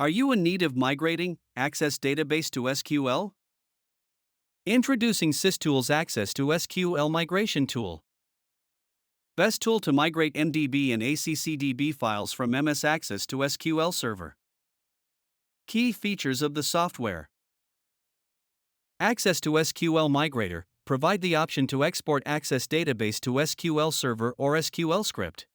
Are you in need of migrating Access database to SQL? Introducing SysTools Access to SQL Migration Tool. Best tool to migrate MDB and ACCDB files from MS Access to SQL Server. Key features of the software. Access to SQL Migrator provide the option to export Access database to SQL Server or SQL script.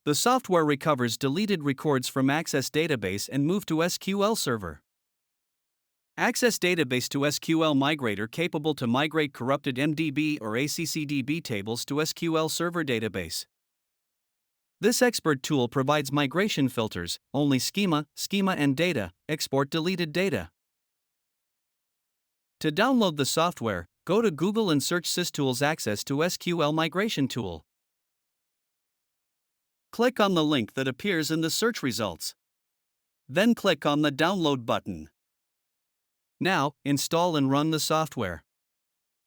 The software recovers deleted records from Access database and move to SQL Server. Access database to SQL Migrator capable to migrate corrupted MDB or ACCDB tables to SQL Server database. This expert tool provides migration filters, only schema and data, export deleted data. To download the software, go to Google and search SysTools Access to SQL Migration Tool. Click on the link that appears in the search results. Then click on the Download button. Now, install and run the software.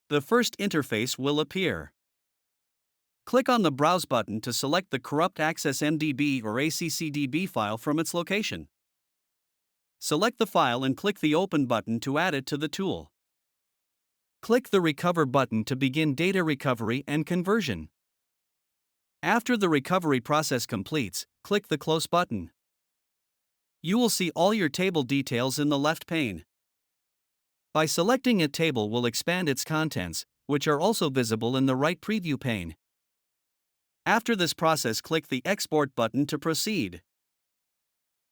The first interface will appear. Click on the Browse button to select the corrupt Access MDB or ACCDB file from its location. Select the file and click the Open button to add it to the tool. Click the Recover button to begin data recovery and conversion. After the recovery process completes, click the Close button. You will see all your table details in the left pane. By selecting a table will expand its contents, which are also visible in the right preview pane. After this process, click the Export button to proceed.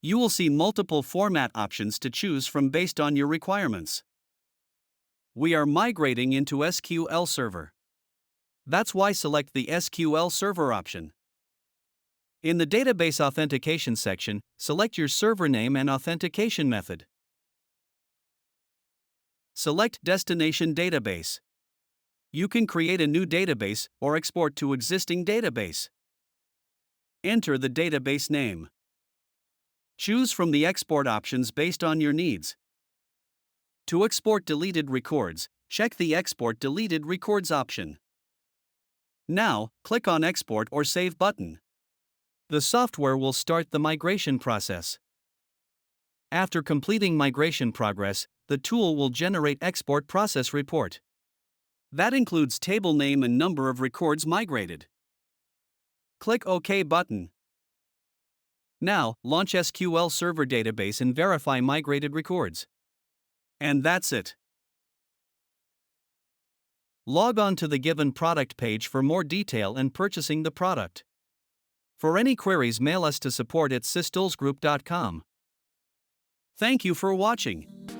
You will see multiple format options to choose from based on your requirements. We are migrating into SQL Server. That's why select the SQL Server option. In the Database Authentication section, select your server name and authentication method. Select Destination Database. You can create a new database or export to existing database. Enter the database name. Choose from the export options based on your needs. To export deleted records, check the Export Deleted Records option. Now, click on Export or Save button. The software will start the migration process. After completing migration progress, the tool will generate Export Process Report. That includes table name and number of records migrated. Click OK button. Now, launch SQL Server database and verify migrated records. And that's it. Log on to the given product page for more detail and purchasing the product. For any queries, mail us to support@systoolsgroup.com. Thank you for watching.